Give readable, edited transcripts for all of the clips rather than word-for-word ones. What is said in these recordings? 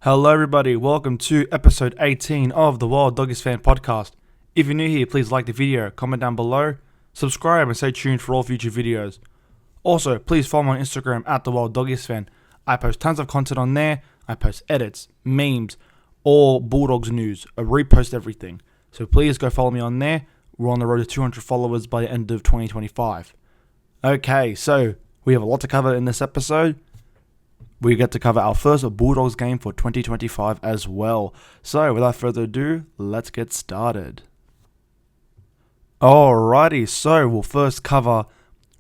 Hello everybody, welcome to episode 18 of the Wild Doggies Fan Podcast. If you're new here, please like the video, comment down below, subscribe and stay tuned for all future videos. Also, please follow me on Instagram at the Wild Doggies Fan. I post tons of content on there. I post edits, memes, all Bulldogs news. I repost everything. So please go follow me on there. We're on the road to 200 followers by the end of 2025. Okay, so we have a lot to cover in this episode. We get to cover our first Bulldogs game for 2025 as well. So, without further ado, let's get started. Alrighty, so we'll first cover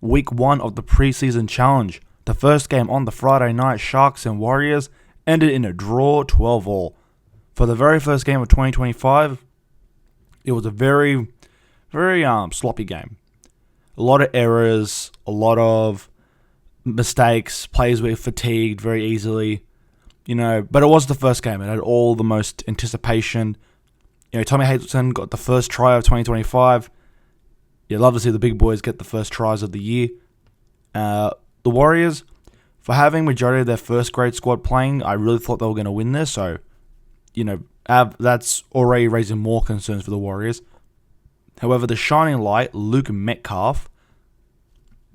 week 1 of the Preseason Challenge. The first game on the Friday night, Sharks and Warriors, ended in a draw 12-all. For the very first game of 2025, it was a very sloppy game. A lot of errors, a lot of mistakes, players were fatigued very easily, but it was the first game. It had all the most anticipation. Tommy Hazleton got the first try of 2025. You love to see the big boys get the first tries of the year. The Warriors, for having majority of their first grade squad playing, I really thought they were going to win this, so, that's already raising more concerns for the Warriors. However, the shining light, Luke Metcalf,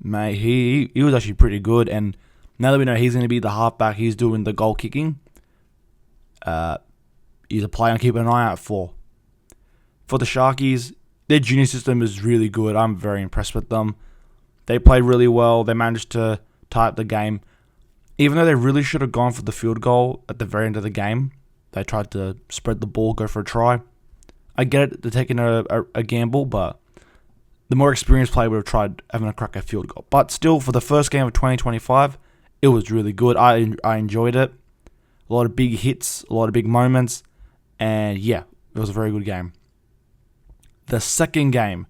mate, he was actually pretty good, and now that we know he's going to be the halfback, he's doing the goal kicking. He's a player I'm keeping an eye out for. For the Sharkies, their junior system is really good. I'm very impressed with them. They played really well. They managed to tie up the game. Even though they really should have gone for the field goal at the very end of the game, they tried to spread the ball, go for a try. I get it, they're taking a gamble, but the more experienced player would have tried having a crack at field goal. But still, for the first game of 2025, it was really good. I enjoyed it. A lot of big hits, a lot of big moments. And yeah, it was a very good game. The second game,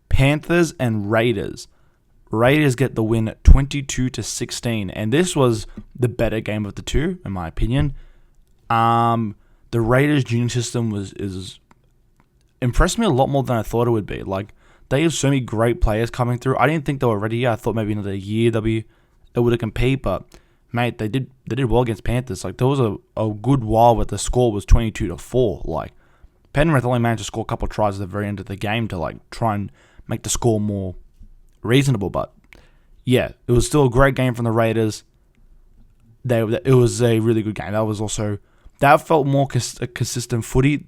Panthers and Raiders. Raiders get the win 22-16. And this was the better game of the two, in my opinion. The Raiders junior system is impressed me a lot more than I thought it would be. They have so many great players coming through. I didn't think they were ready yet. I thought maybe another year they would have compete, but mate, they did well against Panthers. There was a good while where the score was 22-4. Penrith only managed to score a couple of tries at the very end of the game to try and make the score more reasonable. But yeah, it was still a great game from the Raiders. It was a really good game. That felt more a consistent footy,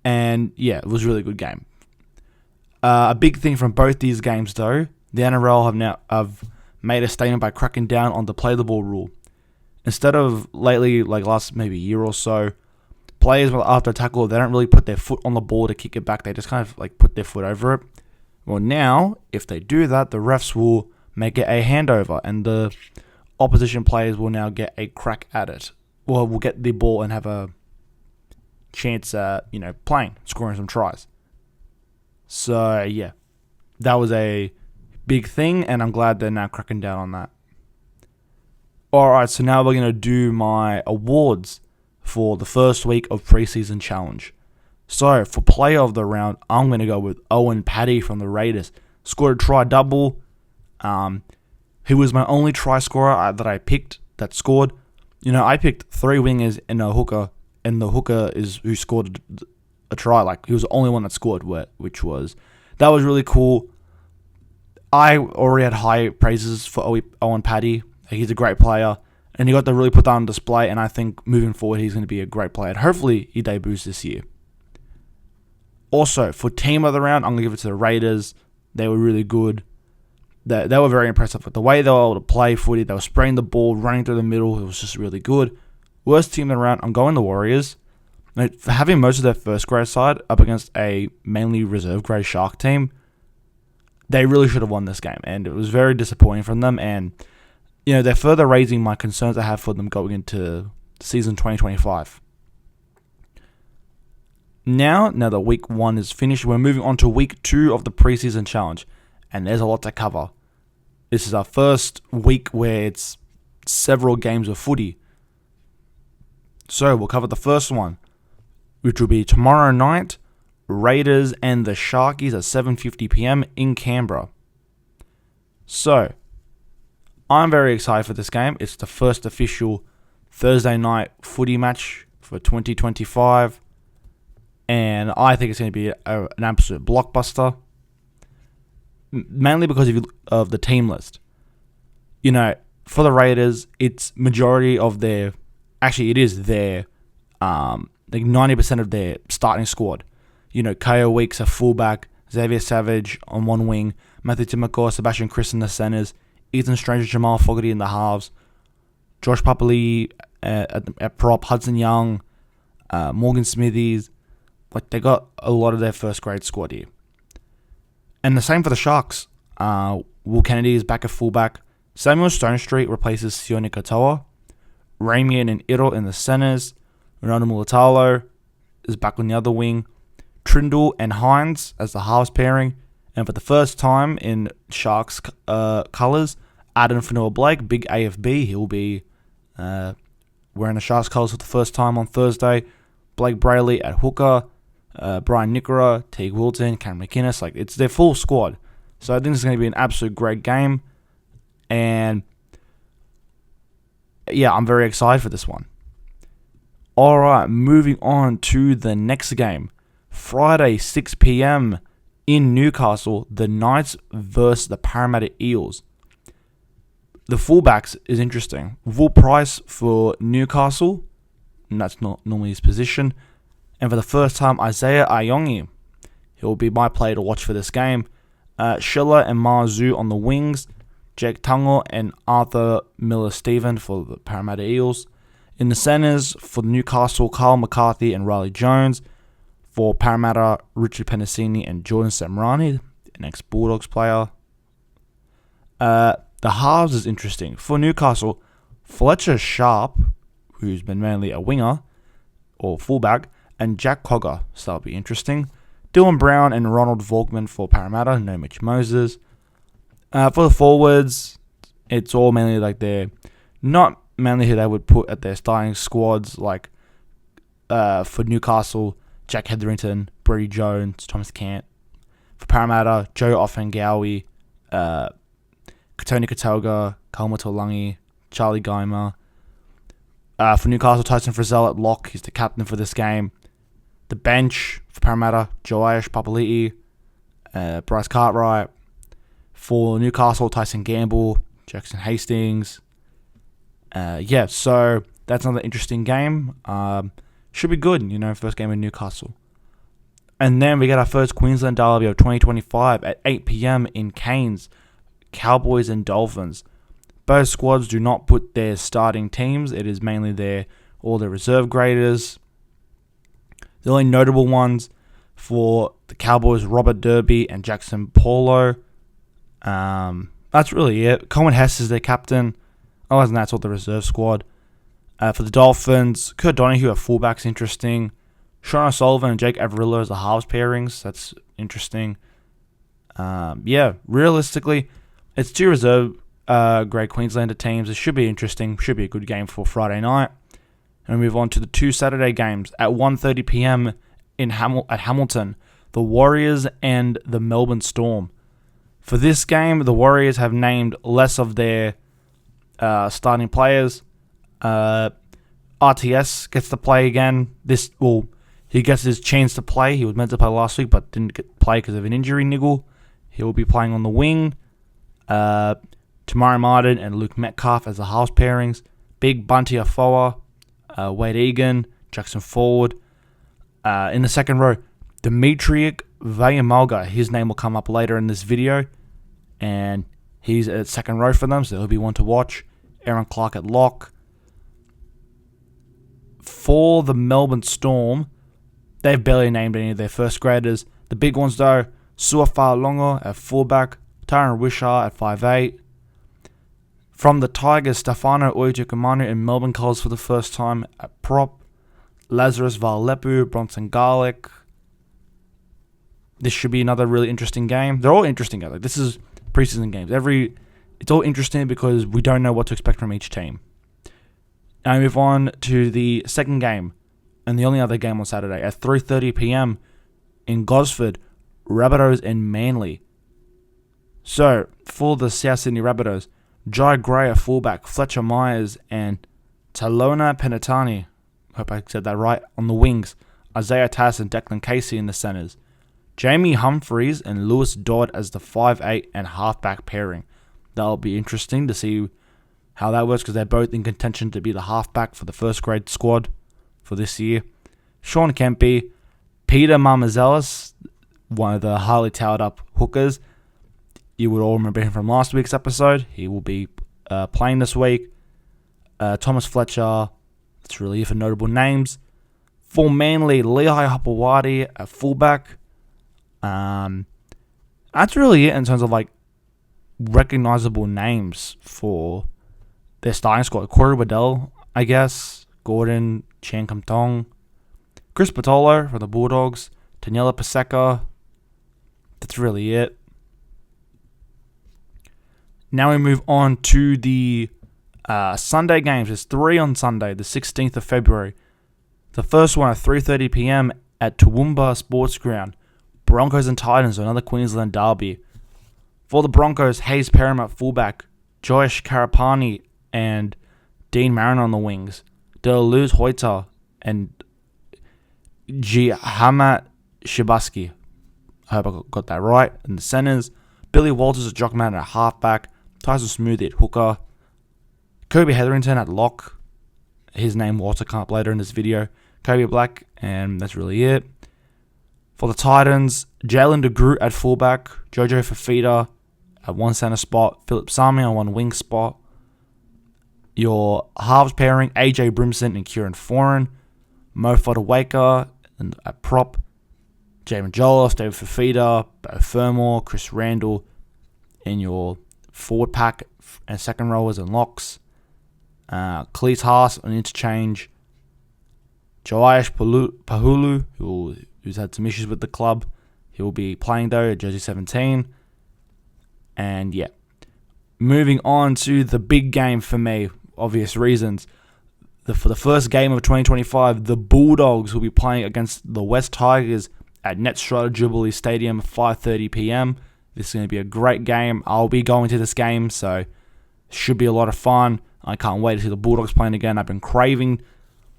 and yeah, it was a really good game. A big thing from both these games, though, the NRL have made a statement by cracking down on the play the ball rule. Instead of lately, last maybe year or so, players after a tackle, they don't really put their foot on the ball to kick it back. They just kind of put their foot over it. Well, now, if they do that, the refs will make it a handover, and the opposition players will now get a crack at it. Well, will get the ball and have a chance at, playing, scoring some tries. So, yeah, that was a big thing, and I'm glad they're now cracking down on that. Alright, so now we're going to do my awards for the first week of Preseason Challenge. So, for player of the round, I'm going to go with Owen Paddy from the Raiders. Scored a try-double. He was my only try scorer that I picked that scored. I picked 3 wingers and a hooker, and the hooker is who scored a try. He was the only one that scored, that was really cool. I already had high praises for Owen Paddy. He's a great player, and he got to really put that on display, and I think moving forward he's going to be a great player. And hopefully he debuts this year. Also, for team of the round, I'm going to give it to the Raiders. They were really good. They were very impressive with the way they were able to play footy. They were spraying the ball, running through the middle. It was just really good. Worst team of the round, I'm going the Warriors. For having most of their first grade side up against a mainly reserve grade Shark team, they really should have won this game, and it was very disappointing from them. And they're further raising my concerns I have for them going into season 2025. Now that week 1 is finished, we're moving on to week 2 of the Preseason Challenge, and there's a lot to cover. This is our first week where it's several games of footy. So we'll cover the first one, which will be tomorrow night, Raiders and the Sharkies at 7:50 p.m. in Canberra. So, I'm very excited for this game. It's the first official Thursday night footy match for 2025. And I think it's going to be an absolute blockbuster. Mainly because of the team list. You know, for the Raiders, it's majority of their... Actually, it is their... like 90% of their starting squad. You know, Ko Weeks, a fullback. Xavier Savage on one wing. Matthew Timoko, Sebastian Chris in the centers. Ethan Stranger, Jamal Fogarty in the halves. Josh Papali at prop. Hudson Young. Morgan Smithies. Like, they got a lot of their first grade squad here. And the same for the Sharks. Will Kennedy is back at fullback. Samuel Stonestreet replaces Sione Katoa. Ramian and Idle in the centers. Ronaldo Mulatalo is back on the other wing. Trindle and Hines as the halves pairing. And for the first time in Sharks colours, Adam Fanua-Blake, big AFB. He'll be wearing the Sharks colours for the first time on Thursday. Blake Brayley at hooker. Brian Nickera, Teague Wilton, Cameron McInnes. Like, it's their full squad. So I think it's going to be an absolute great game. And yeah, I'm very excited for this one. Alright, moving on to the next game. Friday, 6 p.m. in Newcastle, the Knights versus the Parramatta Eels. The fullbacks is interesting. Will Price for Newcastle, and that's not normally his position. And for the first time, Isaiah Ayongi. He'll be my player to watch for this game. Schiller and Marzu on the wings. Jake Tungle and Arthur Miller-Steven for the Parramatta Eels. In the centres, for Newcastle, Kyle McCarthy and Riley Jones. For Parramatta, Richard Penasini and Jordan Samrani, an ex-Bulldogs player. The halves is interesting. For Newcastle, Fletcher Sharp, who's been mainly a winger or fullback, and Jack Cogger, so that'll be interesting. Dylan Brown and Ronald Volkman for Parramatta, no Mitch Moses. For the forwards, it's all mainly like they're not mainly who they would put at their starting squads, like for Newcastle, Jack Hetherington, Brady Jones, Thomas Cant. For Parramatta, Joe Offengawi, Katoni Katoga, Kalma Tolangi, Charlie Geimer. For Newcastle, Tyson Frizzell at lock, he's the captain for this game. The bench for Parramatta, Joash Papali'i, Bryce Cartwright. For Newcastle, Tyson Gamble, Jackson Hastings. So that's another interesting game. Should be good, first game in Newcastle. And then we get our first Queensland Derby of 2025 at 8 p.m. in Cairns. Cowboys and Dolphins. Both squads do not put their starting teams. It is mainly all their reserve graders. The only notable ones for the Cowboys, Robert Derby and Jackson Paulo. That's really it. Coleman Hess is their captain. Otherwise than that, it's all the reserve squad. For the Dolphins, Kurt Donahue at fullback's interesting. Sean O'Sullivan and Jake Averillo as the halves pairings. That's interesting. Realistically, it's two reserve grade Queenslander teams. It should be interesting. Should be a good game for Friday night. And we move on to the two Saturday games at 1:30 p.m. at Hamilton. The Warriors and the Melbourne Storm. For this game, the Warriors have named less of their starting players. RTS gets to play again. He gets his chance to play. He was meant to play last week, but didn't get to play because of an injury niggle. He will be playing on the wing. Tamari Martin and Luke Metcalf as the halves pairings. Big Bunty Afoa, Wade Egan, Jackson Ford. In the second row, Dimitriak Vayamalga. His name will come up later in this video. And he's at second row for them, so he'll be one to watch. Aaron Clark at lock. For the Melbourne Storm, they've barely named any of their first graders. The big ones, though, Suafa Longo at fullback, Tyron Wishart at 5'8". From the Tigers, Stefano Oijukumanu in Melbourne colours for the first time at prop. Lazarus Valepu, Bronson Garlic. This should be another really interesting game. They're all interesting. Like, this is preseason games. It's all interesting because we don't know what to expect from each team. Now we move on to the second game, and the only other game on Saturday at 3:30 p.m. in Gosford, Rabbitohs and Manly. So, for the South Sydney Rabbitohs, Jai Gray at fullback, Fletcher Myers and Talona Penatani, hope I said that right, on the wings. Isaiah Tass and Declan Casey in the centres. Jamie Humphreys and Lewis Dodd as the 5'8" and halfback pairing. That'll be interesting to see how that works because they're both in contention to be the halfback for the first grade squad for this year. Sean Kempy, Peter Marmazelis, one of the highly touted up hookers. You would all remember him from last week's episode. He will be playing this week. Thomas Fletcher. That's really it for notable names. For Manly, Lehigh Hapawadi at fullback. That's really it in terms of like recognizable names for their starting squad. Corey Waddell, I guess. Gordon, Chan Kam Tong. Chris Patolo from the Bulldogs. Taniela Paseka. That's really it. Now we move on to the Sunday games. There's 3 on Sunday, the 16th of February. The first one at 3:30 p.m. at Toowoomba Sports Ground. Broncos and Titans, another Queensland derby. For the Broncos, Hayes Perham at fullback. Josh Karapani and Dean Mariner on the wings. Deluz Hoita and Jihamat Shibaski. I hope I got that right. In the centres, Billy Walters at Jockman at halfback. Tyson Smoothie at hooker. Kobe Hetherington at lock. His name will also come up later in this video. Kobe Black, and that's really it. For the Titans, Jalen DeGroot at fullback. Jojo Fafita at one centre spot. Philip Sami on one wing spot. Your halves pairing, AJ Brimson and Kieran Foran. Mo Fodawaker at prop. Jamin Jolliffe, David Fafita, Bo Fermor, Chris Randall in your forward pack and second rowers and locks. Cleese Haas on interchange. Joash Pahulu, who's had some issues with the club. He will be playing though at jersey 17. And yeah. Moving on to the big game for me, obvious reasons. For the first game of 2025, the Bulldogs will be playing against the West Tigers at Netstrata Jubilee Stadium, 5:30 p.m. This is going to be a great game. I'll be going to this game, so should be a lot of fun. I can't wait to see the Bulldogs playing again. I've been craving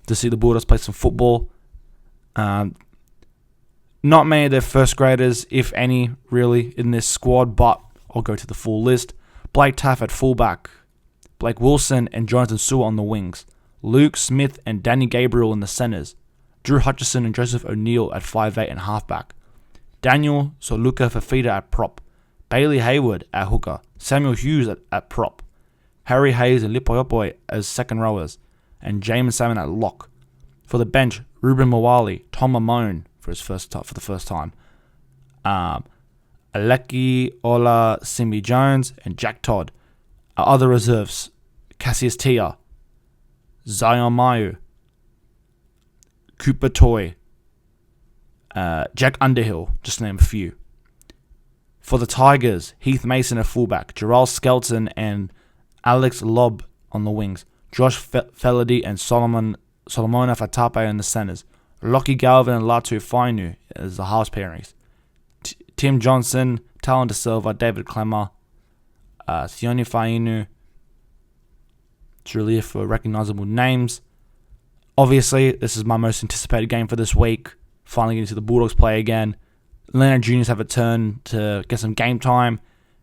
to see the Bulldogs play some football. Not many of their first graders, if any, really, in this squad, but I'll go to the full list. Blake Taff at fullback. Blake Wilson and Jonathan Sewer on the wings. Luke Smith and Danny Gabriel in the centres. Drew Hutchison and Joseph O'Neill at 5'8" and halfback. Daniel Soluka Fafita at prop. Bailey Hayward at hooker. Samuel Hughes at prop. Harry Hayes and Lipoyopoy as second rowers. And Jamin Salmon at lock. For the bench, Ruben Mawali, Tom Amone for the first time. Aleki Ola Simi Jones and Jack Todd. Our other reserves, Cassius Tia, Zion Mayu, Cooper Toy, Jack Underhill, just to name a few. For the Tigers, Heath Mason at fullback, Gerald Skelton and Alex Lobb on the wings, Josh Felady and Solomona Fatape in the centres, Lockie Galvin and Latu Fainu as the halves pairings, Tim Johnson, Talon De Silva, David Clemmer, Sione Fainu. It's really it for recognizable names. Obviously, this is my most anticipated game for this week. Finally getting to the Bulldogs play again. Leonard Juniors have a turn to get some game time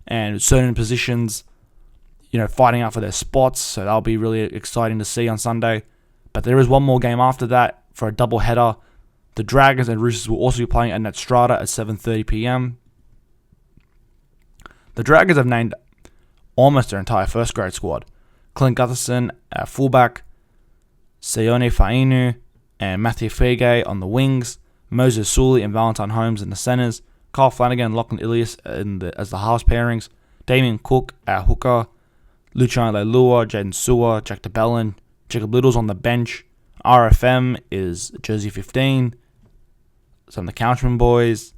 and certain positions, fighting out for their spots. So that'll be really exciting to see on Sunday. But there is one more game after that for a double header. The Dragons and Roosters will also be playing at Netstrata at 7:30 p.m. The Dragons have named almost their entire first grade squad. Clint Gutherson at fullback, Sione Fainu and Matthew Fege on the wings, Moses Sully and Valentine Holmes in the centres, Kyle Flanagan and Lachlan Ilias as the halves pairings, Damien Cook at hooker, Luciano Leilua, Jaden Sewer, Jack DeBellin, Jacob Little's on the bench, RFM is jersey 15, some of the Counterman boys.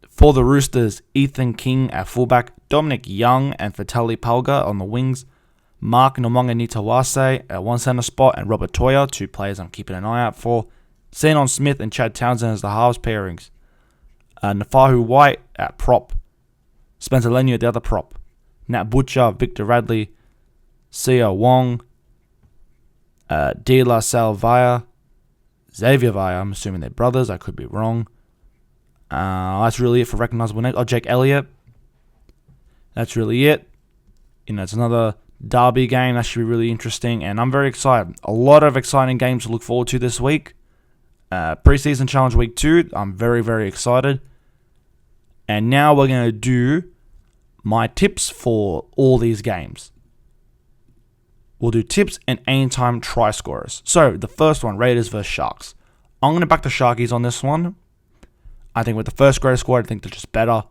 For the Roosters, Ethan King at fullback, Dominic Young and Fatali Palga on the wings, Mark Nomonga Nitawase at one centre spot, and Robert Toya, two players I'm keeping an eye out for. Zenon Smith and Chad Townsend as the halves pairings. Nafahu White at prop. Spencer Lenu at the other prop. Nat Butcher, Victor Radley, Sia Wong, De La Salle Xavier Vaya, I'm assuming they're brothers. I could be wrong. That's really it for recognizable names. Oh, Jake Elliott. That's really it. It's another derby game. That should be really interesting, and I'm very excited. A lot of exciting games to look forward to this week. Preseason Challenge Week 2. I'm very, very excited. And now we're going to do my tips for all these games. We'll do tips and anytime try scorers. So, the first one, Raiders versus Sharks. I'm going to back the Sharkies on this one. I think with the first grade squad, I think they're just better.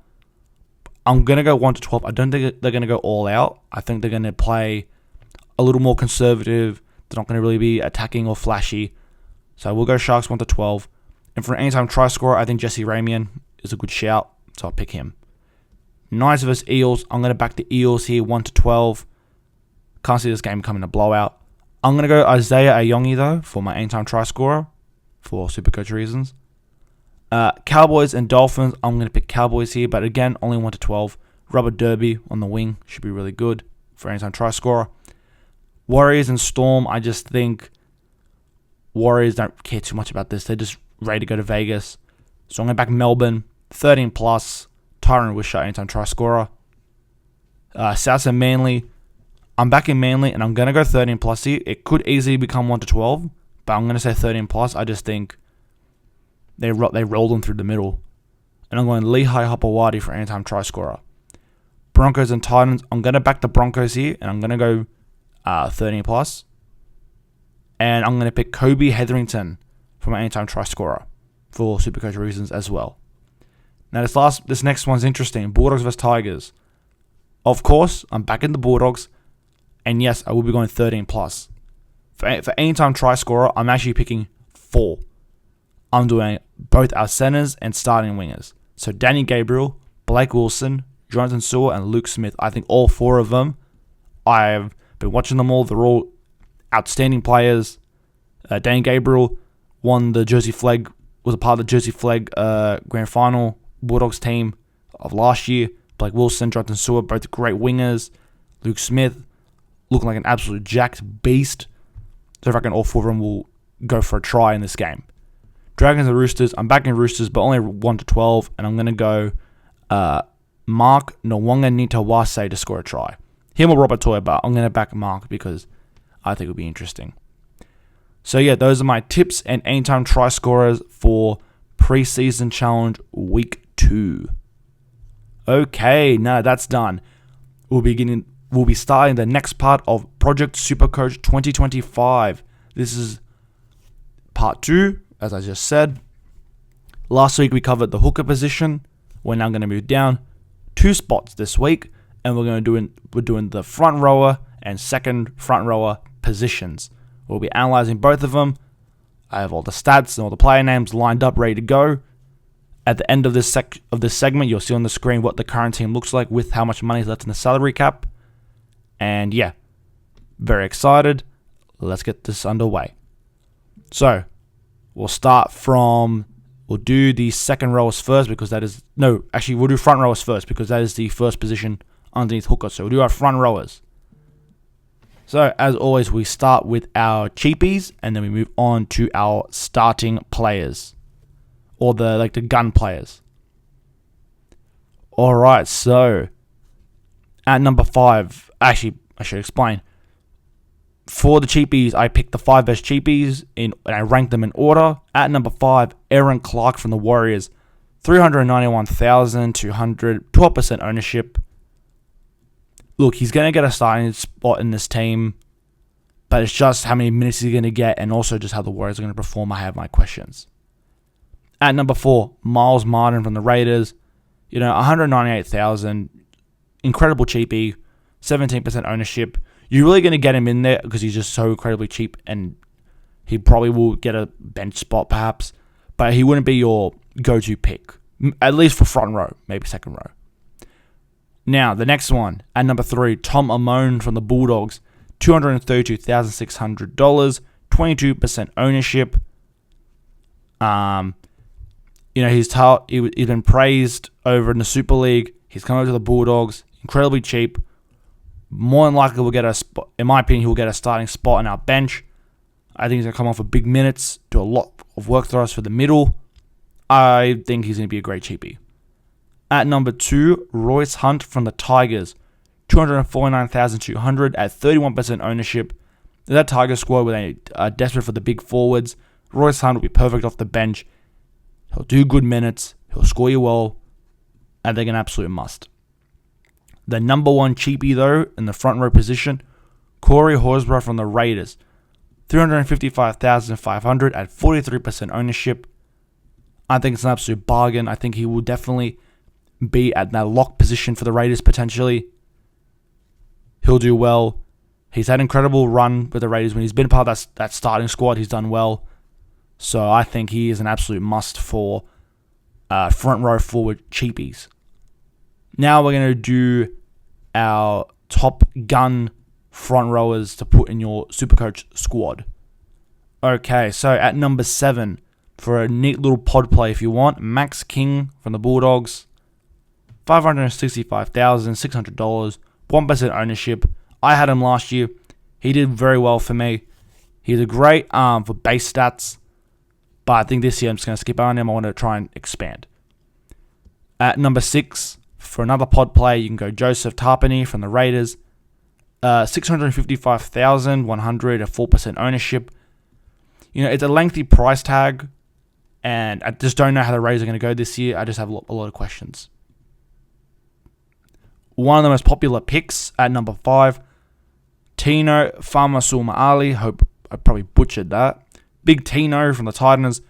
I'm going to go 1 to 12. I don't think they're going to go all out. I think they're going to play a little more conservative. They're not going to really be attacking or flashy. So we'll go Sharks 1 to 12. And for an anytime try scorer, I think Jesse Ramian is a good shout. So I'll pick him. Knights versus Eels. I'm going to back the Eels here 1 to 12. Can't see this game coming a blowout. I'm going to go Isaiah Ayongi though for my anytime try scorer for SuperCoach reasons. Cowboys and Dolphins. I'm going to pick Cowboys here, but again, only 1 to 12. Robert Derby on the wing should be really good for anytime try scorer. Warriors and Storm. I just think Warriors don't care too much about this. They're just ready to go to Vegas. So I'm going to back Melbourne 13 plus. Tyron Wishart anytime try scorer. South and Manly. I'm backing Manly, and I'm going to go 13 plus here. It could easily become 1 to 12, but I'm going to say 13 plus. I just think they rolled them through the middle. And I'm going Lehigh Hopewadi for anytime try scorer. Broncos and Titans. I'm going to back the Broncos here, and I'm going to go 13 plus. And I'm going to pick Kobe Hetherington for my anytime try scorer for SuperCoach reasons as well. Now this next one's interesting. Bulldogs vs Tigers. Of course, I'm backing the Bulldogs. And yes, I will be going 13 plus. For anytime try scorer, I'm actually picking 4. I'm doing both our centers and starting wingers. So Danny Gabriel, Blake Wilson, Jonathan Sewell, and Luke Smith. I think all 4 of them, I've been watching them all. They're all outstanding players. Danny Gabriel won the Jersey Flegg, was a part of the Jersey Flegg Grand Final Bulldogs team of last year. Blake Wilson, Jonathan Sewell, both great wingers. Luke Smith, looking like an absolute jacked beast. So I reckon all 4 of them will go for a try in this game. Dragons and Roosters. I'm backing Roosters, but only 1 to 12. And I'm going to go Mark Nwanga-Nitawase to score a try. Him or Robert Toy, but I'm going to back Mark because I think it'll be interesting. So yeah, those are my tips and anytime try scorers for Preseason Challenge Week 2. Okay, now that's done. We'll be starting the next part of Project SuperCoach 2025. This is part 2, as I just said. Last week we covered the hooker position. We're now going to move down 2 spots this week, and we're doing the front rower and second front rower positions. We'll be analyzing both of them. I have all the stats and all the player names lined up, ready to go. At the end of this segment, you'll see on the screen what the current team looks like with how much money is left in the salary cap. And yeah, very excited. Let's get this underway. So, we'll do the second rowers first because we'll do front rowers first because that is the first position underneath hooker. So we'll do our front rowers. So, as always, we start with our cheapies and then we move on to our starting players. Or the gun players. Alright, so at number 5, actually, I should explain. For the cheapies, I picked the 5 best cheapies and I ranked them in order. At number 5, Aaron Clark from the Warriors. 391,200, 12% ownership. Look, he's going to get a starting spot in this team, but it's just how many minutes he's going to get and also just how the Warriors are going to perform. I have my questions. At number 4, Miles Martin from the Raiders. 198,000. Incredible cheapie. 17% ownership. You're really going to get him in there because he's just so incredibly cheap and he probably will get a bench spot perhaps, but he wouldn't be your go-to pick. At least for front row, maybe second row. Now, the next one. At number 3, Tom Amone from the Bulldogs. $232,600. 22% ownership. He's been praised over in the Super League. He's come over to the Bulldogs. Incredibly cheap. More than likely, we'll get a spot. In my opinion, he'll get a starting spot on our bench. I think he's going to come on for big minutes, do a lot of work for us for the middle. I think he's going to be a great cheapie. At number 2, Royce Hunt from the Tigers. $249,200 at 31% ownership. That Tiger squad, where they are desperate for the big forwards, Royce Hunt will be perfect off the bench. He'll do good minutes. He'll score you well. I think an absolute must. The number 1 cheapie, though, in the front row position, Corey Horsburgh from the Raiders. $355,500 at 43% ownership. I think it's an absolute bargain. I think he will definitely be at that lock position for the Raiders potentially. He'll do well. He's had an incredible run with the Raiders. When he's been part of that starting squad, he's done well. So I think he is an absolute must for front row forward cheapies. Now we're going to do our top gun front rowers to put in your SuperCoach squad. Okay, so at number 7, for a neat little pod play if you want, Max King from the Bulldogs. $565,600, 1% ownership. I had him last year. He did very well for me. He's a great for base stats, but I think this year I'm just going to skip on him. I want to try and expand. At number 6, for another pod play, you can go Joseph Tarpany from the Raiders. $655,100 at 4% ownership. You know, it's a lengthy price tag, and I just don't know how the Raiders are going to go this year. I just have a lot of questions. One of the most popular picks at number 5, Tino Fa'amausili. Hope I probably butchered that. Big Tino from the Titans,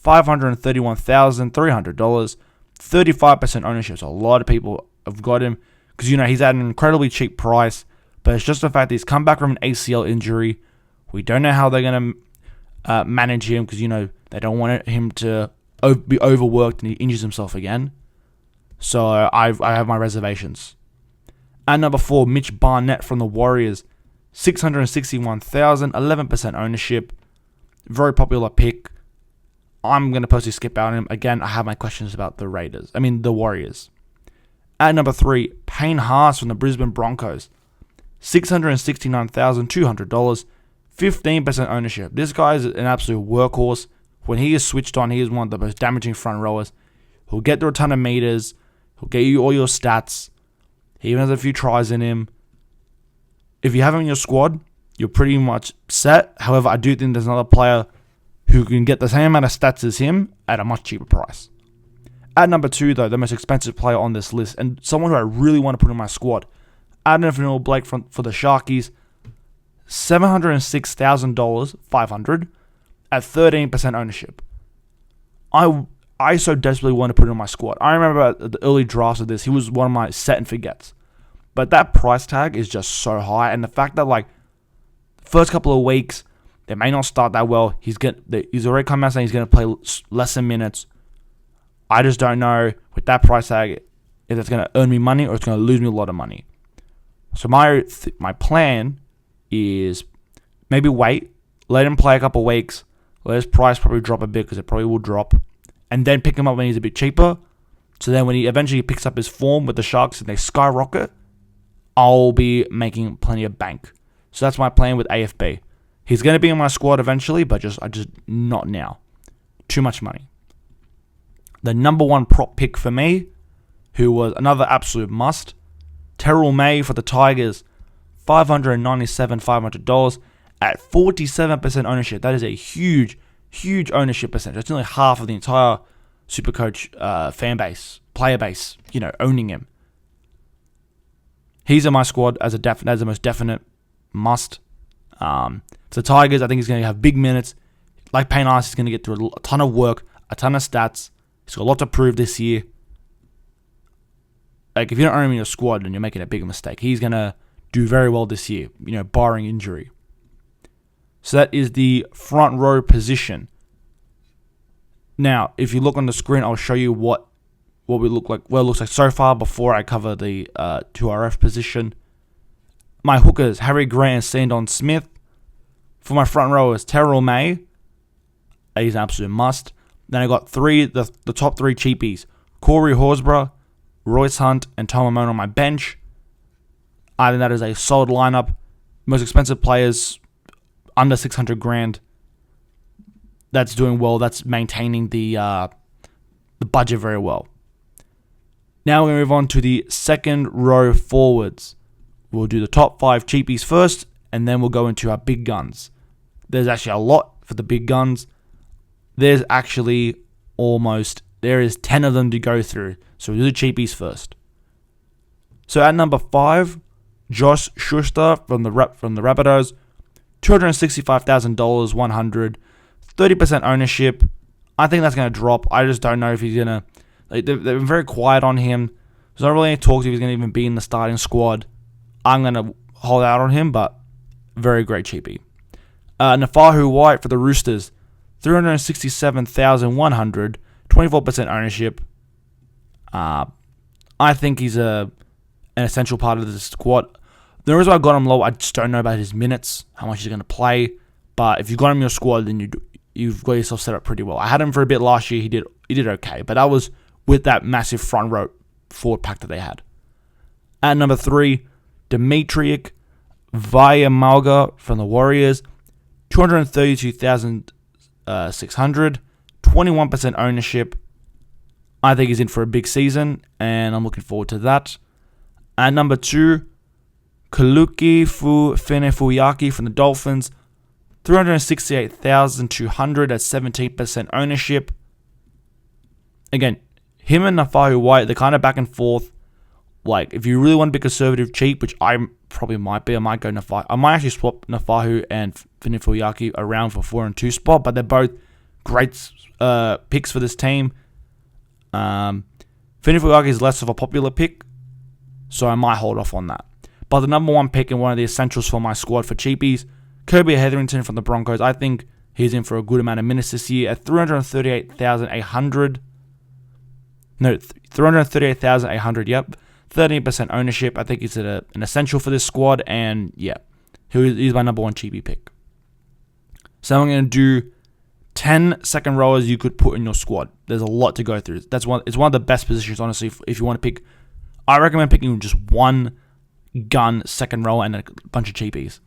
$531,300, 35% ownership. So a lot of people have got him because, you know, he's at an incredibly cheap price, but it's just the fact that he's come back from an ACL injury. We don't know how they're going to manage him because, you know, they don't want him to be overworked and he injures himself again. So I have my reservations. At number 4, Mitch Barnett from the Warriors. $661,000, 11% ownership. Very popular pick. I'm going to personally skip out on him. Again, I have my questions about the Warriors. At number 3, Payne Haas from the Brisbane Broncos. $669,200, 15% ownership. This guy is an absolute workhorse. When he is switched on, he is one of the most damaging front rowers. He'll get through a ton of meters. He'll get you all your stats. He even has a few tries in him. If you have him in your squad, you're pretty much set. However, I do think there's another player who can get the same amount of stats as him at a much cheaper price. At number 2, though, the most expensive player on this list, and someone who I really want to put in my squad, Adam Faneuil-Blake for the Sharkies, $706,000, 500 at 13% ownership. I so desperately want to put him in my squad. I remember at the early drafts of this, he was one of my set and forgets. But that price tag is just so high, and the fact that like the first couple of weeks they may not start that well. He's already come out saying he's going to play less than minutes. I just don't know with that price tag if it's going to earn me money or it's going to lose me a lot of money. So my plan is maybe wait, let him play a couple of weeks, let his price probably drop a bit because it probably will drop, and then pick him up when he's a bit cheaper. So then when he eventually picks up his form with the Sharks and they skyrocket, I'll be making plenty of bank. So that's my plan with AFB. He's going to be in my squad eventually, but just not now. Too much money. The number 1 prop pick for me, who was another absolute must, Terrell May for the Tigers, $597,500 at 47% ownership. That is a huge ownership percentage. That's nearly half of the entire SuperCoach fan base, player base, owning him. He's in my squad as the most definite must. So Tigers, I think he's going to have big minutes. Like Payne Haas, he's going to get through a ton of work, a ton of stats. He's got a lot to prove this year. Like, if you don't own him in your squad, then you're making a big mistake. He's going to do very well this year, barring injury. So that is the front row position. Now, if you look on the screen, I'll show you what we look like. Well, it looks like so far before I cover the 2RF position. My hookers, Harry Grant and Sandon Smith. For my front rowers, Terrell May. He's an absolute must. Then I got the top 3 cheapies. Corey Horsburgh, Royce Hunt, and Tom Amon on my bench. I think that is a solid lineup. Most expensive players, under 600 grand. That's doing well. That's maintaining the budget very well. Now we're going to move on to the second row forwards. We'll do the top 5 cheapies first, and then we'll go into our big guns. There's actually a lot for the big guns. There's actually there is 10 of them to go through. So we'll do the cheapies first. So at number 5, Josh Schuster from the Rabbitohs, $265,000, 100, 30% ownership. I think that's going to drop. I just don't know if he's going to... they've been very quiet on him. There's not really any talks if he's going to even be in the starting squad. I'm going to hold out on him, but very great cheapie. Nafahu White for the Roosters, $367,100, 24% ownership. I think he's an essential part of the squad. The reason I got him low, I just don't know about his minutes, how much he's going to play. But if you've got him in your squad, then you've got yourself set up pretty well. I had him for a bit last year. He did okay, but that was with that massive front row forward pack that they had. At number 3, Dimitriak Vaiamalga from the Warriors, $232,600, 21% ownership. I think he's in for a big season, and I'm looking forward to that. At number 2, Kaluki Fenefuyaki from the Dolphins, $368,200 at 17% ownership. Again, him and Nafahu White, they're kind of back and forth. Like, if you really want to be conservative cheap, which I probably might be, I might go Nafahu. I might actually swap Nafahu and Fenefuyaki around for 4 and 2 spot, but they're both great picks for this team. Fenefuyaki is less of a popular pick, so I might hold off on that. But the number 1 pick and one of the essentials for my squad for cheapies, Kirby Hetherington from the Broncos. I think he's in for a good amount of minutes this year at $338,800. No, $338,800, yep. 13% ownership. I think he's an essential for this squad, and yeah, he's my number 1 cheapie pick. So I'm going to do 10 second rowers you could put in your squad. There's a lot to go through. It's one of the best positions, honestly, if you want to pick. I recommend picking just one gun second rower and a bunch of cheapies.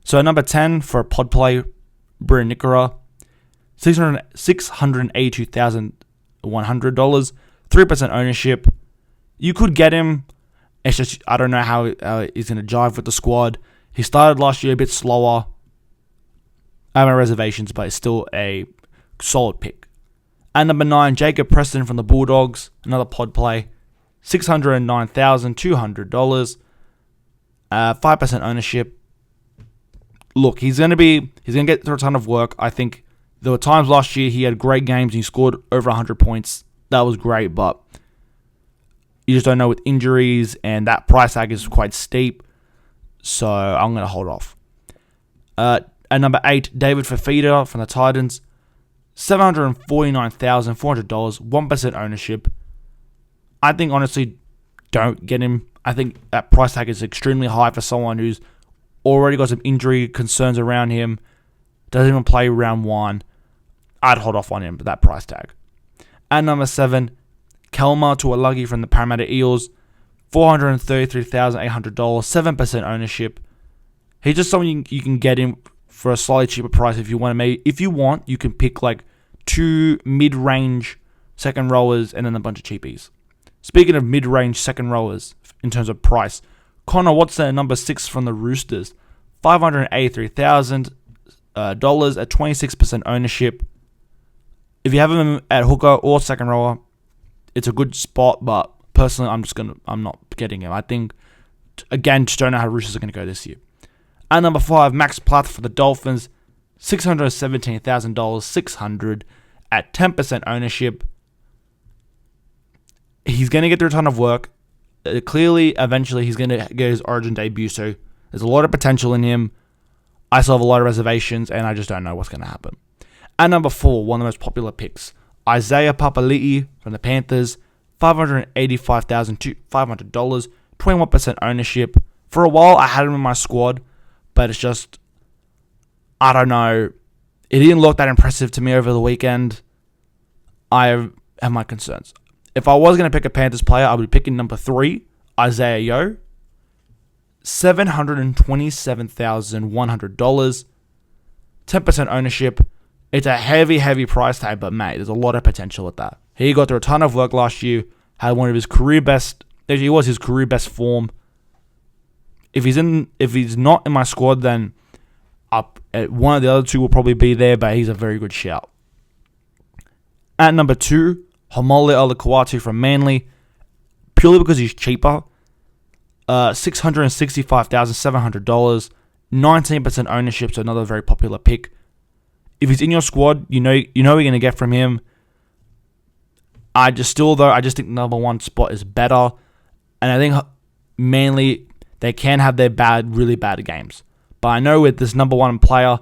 So at number 10 for a pod play, Brian Nikora, $682,100, 3% ownership. You could get him. It's just, I don't know how he's going to jive with the squad. He started last year a bit slower. I have my reservations, but it's still a solid pick. At number 9, Jacob Preston from the Bulldogs, another pod play, $609,200, 5% ownership. Look, he's going to get through a ton of work. I think there were times last year he had great games and he scored over 100 points. That was great, but you just don't know with injuries, and that price tag is quite steep, so I'm going to hold off. At number 8, David Fafita from the Titans, $749,400, 1% ownership. I think, honestly, don't get him. I think that price tag is extremely high for someone who's already got some injury concerns around him, doesn't even play round 1. I'd hold off on him for that price tag. At number 7, Kelma Tuolagi from the Parramatta Eels, $433,800, 7% ownership. He's just someone you can get him for a slightly cheaper price if you want. If you want, you can pick like 2 mid-range second rowers and then a bunch of cheapies. Speaking of mid-range second rowers in terms of price, Connor Watson at number 6 from the Roosters, $583,000 at 26% ownership. If you have him at hooker or second rower, it's a good spot, but personally, I'm not getting him. I think, again, just don't know how Roosters are going to go this year. At number 5, Max Plath for the Dolphins, $617,000, 600 at 10% ownership. He's going to get through a ton of work. Clearly, eventually, he's going to get his Origin debut, so there's a lot of potential in him. I still have a lot of reservations, and I just don't know what's going to happen. At number 4, one of the most popular picks, Isaiah Papali'i from the Panthers, $585,500, 21% ownership. For a while, I had him in my squad, but it's just, I don't know. It didn't look that impressive to me over the weekend. I have my concerns. If I was going to pick a Panthers player, I would be picking number 3, Isaiah Yeo, $727,100, 10% ownership. It's a heavy price tag, but mate, there's a lot of potential with that. He got through a ton of work last year, had one of his career best, actually, it was his career best form. If he's not in my squad, then one of the other two will probably be there, but he's a very good shout. At number 2, Homole Olakuatu from Manly, purely because he's cheaper. $665,700, 19% ownership, so another very popular pick. If he's in your squad, you know what you're going to get from him. I just think the number 1 spot is better. And I think Manly, they can have their really bad games. But I know with this number 1 player,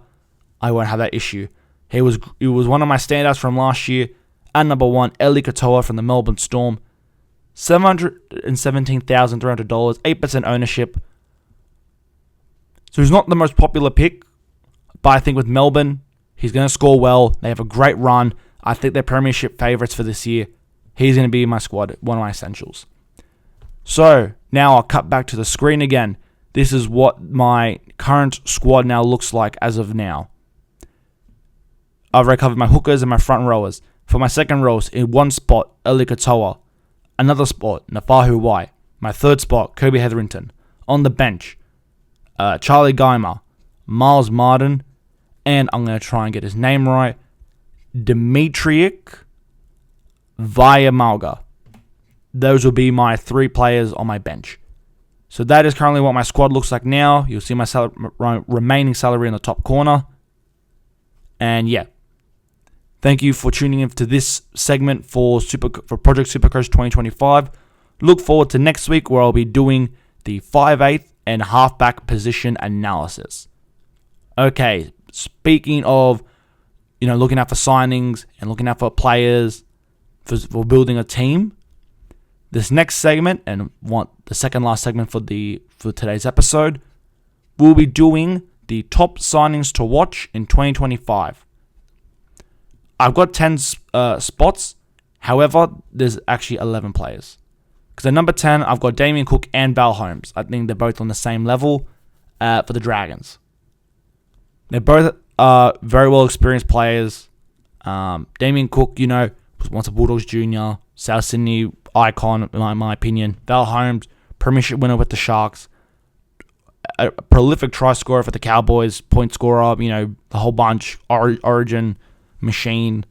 I won't have that issue. He was one of my standouts from last year. At number 1, Eli Katoa from the Melbourne Storm. $717,300, 8% ownership. So he's not the most popular pick, but I think with Melbourne, he's going to score well. They have a great run. I think they're premiership favourites for this year. He's going to be in my squad, one of my essentials. So now I'll cut back to the screen again. This is what my current squad now looks like as of now. I've already covered my hookers and my front rowers. For my second rows, in one spot, Eli Katoa. Another spot, Nafahu Wai. My third spot, Kobe Hetherington. On the bench, Charlie Geimer, Miles Martin, and I'm going to try and get his name right, Dimitriak Vayamalga. Those will be my 3 players on my bench. So that is currently what my squad looks like now. You'll see my remaining salary in the top corner. And yeah. Thank you for tuning in to this segment for Project SuperCoach 2025. Look forward to next week where I'll be doing the 5/8 and halfback position analysis. Okay, speaking of, looking out for signings and looking out for players for building a team, this next segment and the second last segment for today's episode, we'll be doing the top signings to watch in 2025. I've got 10 spots. However, there's actually 11 players. Because at number 10, I've got Damien Cook and Val Holmes. I think they're both on the same level for the Dragons. They're both very well experienced players. Damien Cook, was once a Bulldogs junior, South Sydney icon, in my opinion. Val Holmes, premiership winner with the Sharks. A prolific try scorer for the Cowboys, point scorer, the whole bunch, Origin machine.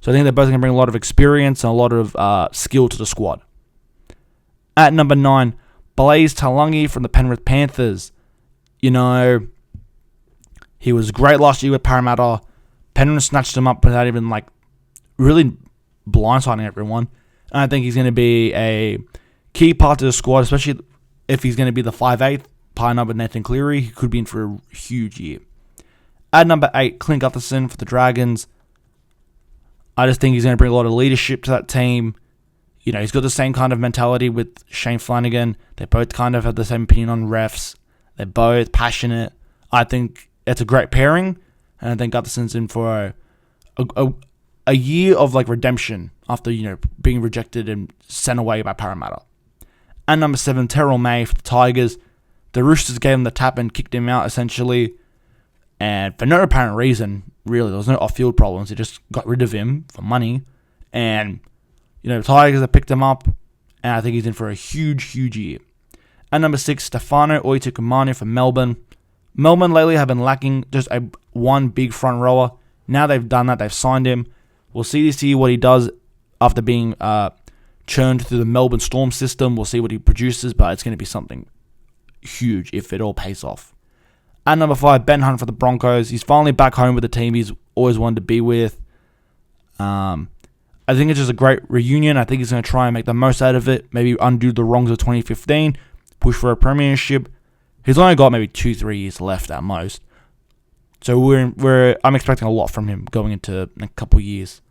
So I think they're both going to bring a lot of experience and a lot of skill to the squad. At number 9, Blaze Talangi from the Penrith Panthers. He was great last year with Parramatta. Penrith snatched him up without even really blindsiding everyone. And I think he's going to be a key part to the squad, especially if he's going to be the 5/8 partner with Nathan Cleary. He could be in for a huge year. At number 8, Clint Gutherson for the Dragons. I just think he's going to bring a lot of leadership to that team. He's got the same kind of mentality with Shane Flanagan. They both kind of have the same opinion on refs. They're both passionate. I think it's a great pairing. And I think Gutherson's in for a year of redemption after, being rejected and sent away by Parramatta. At number 7, Terrell May for the Tigers. The Roosters gave him the tap and kicked him out, essentially. And for no apparent reason, really, there was no off-field problems. They just got rid of him for money. And, the Tigers have picked him up. And I think he's in for a huge year. At number 6, Stefano Oitukamanu from Melbourne. Melbourne lately have been lacking just one big front rower. Now they've done that. They've signed him. We'll see this year what he does after being churned through the Melbourne Storm system. We'll see what he produces, but it's going to be something huge if it all pays off. At number 5, Ben Hunt for the Broncos. He's finally back home with the team he's always wanted to be with. I think it's just a great reunion. I think he's going to try and make the most out of it. Maybe undo the wrongs of 2015. Push for a premiership. He's only got maybe 2-3 years left at most. So I'm expecting a lot from him going into a couple years.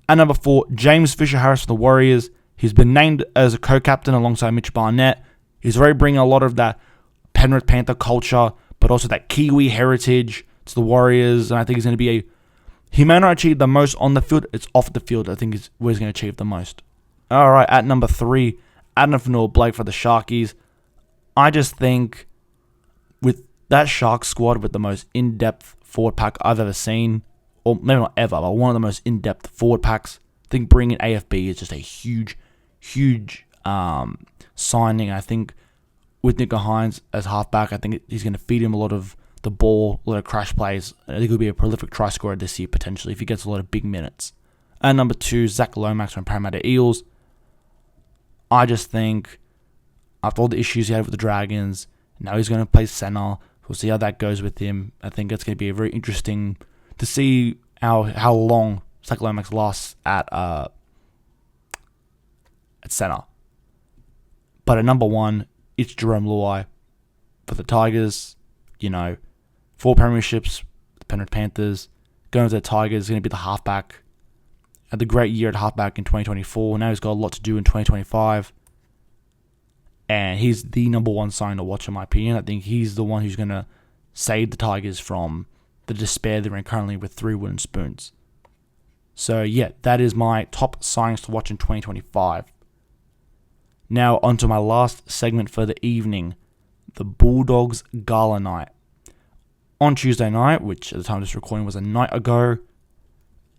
At number 4, James Fisher-Harris for the Warriors. He's been named as a co-captain alongside Mitch Barnett. He's already bringing a lot of that Penrith Panther culture, but also that Kiwi heritage to the Warriors. And I think he's going to be he may not achieve the most on the field. It's off the field I think is where he's going to achieve the most. All right, at number 3, Adam Fanua-Blake for the Sharkies. I just think with that Sharks squad with the most in-depth forward pack I've ever seen, or maybe not ever, but one of the most in-depth forward packs. I think bringing AFB is just a huge signing. I think with Nico Hines as halfback, I think he's going to feed him a lot of the ball, a lot of crash plays. I think he'll be a prolific try scorer this year potentially if he gets a lot of big minutes. And number 2, Zach Lomax from Parramatta Eels. I just think after all the issues he had with the Dragons, now he's going to play centre. We'll see how that goes with him. I think it's going to be very interesting to see how long Zach Lomax lasts at centre. But at number 1, it's Jerome Luai for the Tigers. 4 premierships, the Penrith Panthers. Going to the Tigers is going to be the halfback. Had the great year at halfback in 2024. Now he's got a lot to do in 2025. And he's the number 1 sign to watch, in my opinion. I think he's the one who's going to save the Tigers from the despair they're in currently with 3 wooden spoons. So, yeah, that is my top signings to watch in 2025. Now, on to my last segment for the evening, the Bulldogs Gala night. On Tuesday night, which at the time of this recording was a night ago,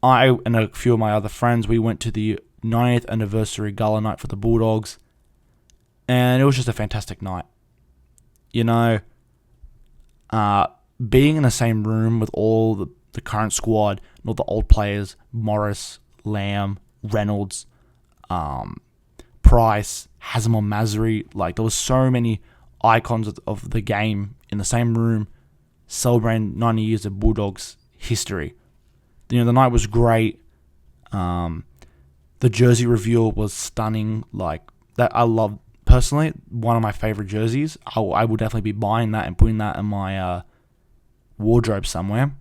I and a few of my other friends, we went to the 90th anniversary Gala night for the Bulldogs. And it was just a fantastic night. Being in the same room with all the current squad and all the old players, Morris, Lamb, Reynolds, Price, Hazem Masri, there was so many icons of the game in the same room celebrating 90 years of Bulldogs history. The night was great. The jersey reveal was stunning. That I loved. Personally, one of my favorite jerseys. I will definitely be buying that and putting that in my wardrobe somewhere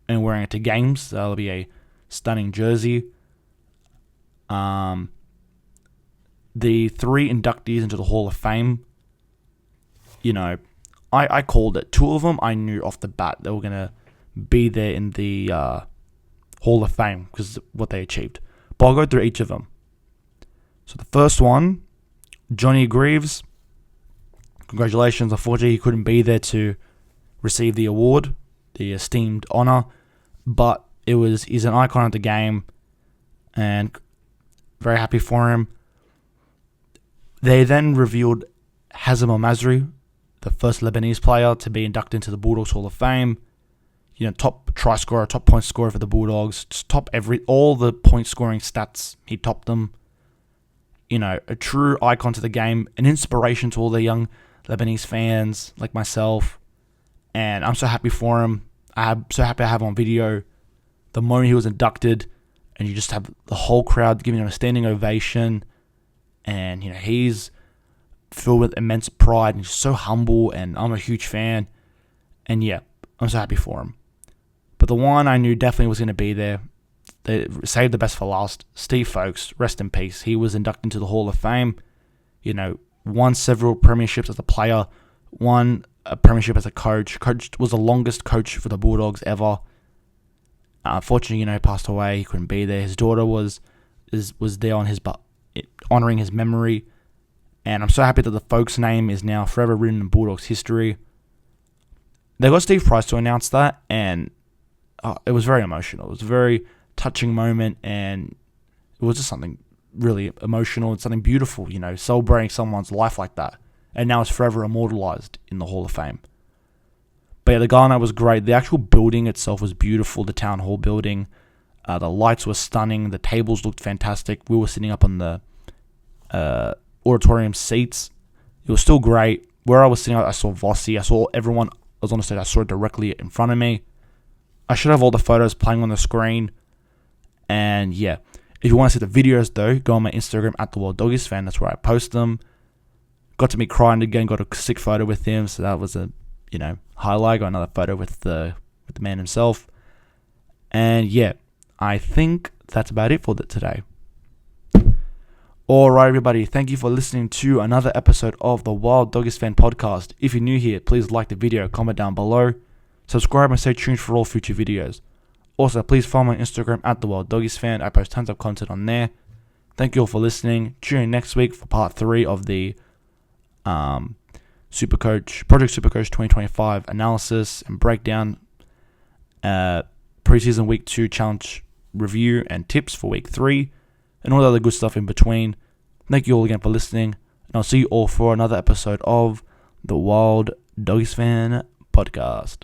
and wearing it to games. So that'll be a stunning jersey. The 3 inductees into the Hall of Fame, I called it. 2 of them I knew off the bat they were going to be there in the Hall of Fame because of what they achieved. But I'll go through each of them. So the first one, Johnny Greaves. Congratulations. Unfortunately, he couldn't be there to receive the award, the esteemed honour. But he's an icon of the game and very happy for him. They then revealed Hazem Masri, the first Lebanese player to be inducted into the Bulldogs Hall of Fame. Top try scorer, top point scorer for the Bulldogs, just all the point scoring stats, he topped them. A true icon to the game, an inspiration to all the young Lebanese fans like myself. And I'm so happy for him. I'm so happy to have him on video. The moment he was inducted, and you just have the whole crowd giving him a standing ovation. And, he's filled with immense pride, and he's so humble, and I'm a huge fan. And, yeah, I'm so happy for him. But the one I knew definitely was going to be there, they saved the best for last, Steve Folkes, rest in peace. He was inducted into the Hall of Fame. Won several premierships as a player, won a premiership as a coach. Was the longest coach for the Bulldogs ever. Unfortunately, he passed away. He couldn't be there. His daughter was there on honouring his memory. And I'm so happy that the Folkes name is now forever written in Bulldogs history. They got Steve Price to announce that, and it was very emotional. It was a very touching moment, and it was just something really emotional and something beautiful, celebrating someone's life like that. And now it's forever immortalized in the Hall of Fame. But yeah, the Gala night was great. The actual building itself was beautiful, the town hall building. The lights were stunning. The tables looked fantastic. We were sitting up on the auditorium seats. It was still great. Where I was sitting, I saw Vossi. I saw everyone. I was on the stage. I saw it directly in front of me. I should have all the photos playing on the screen. And yeah, if you want to see the videos though, go on my Instagram at the World Doggies Fan. That's where I post them. Got to meet crying again. Got a sick photo with him. So that was a highlight. Got another photo with the man himself. And yeah, I think that's about it for today. Alright everybody, thank you for listening to another episode of the Wild Doggies Fan Podcast. If you're new here, please like the video, comment down below, subscribe and stay tuned for all future videos. Also, please follow my Instagram at the Wild Doggies Fan. I post tons of content on there. Thank you all for listening. Tune in next week for part 3 of the Project SuperCoach 2025 analysis and breakdown, preseason week 2 challenge review and tips for week 3, and all the other good stuff in between. Thank you all again for listening, and I'll see you all for another episode of the Wild Doggies Fan Podcast.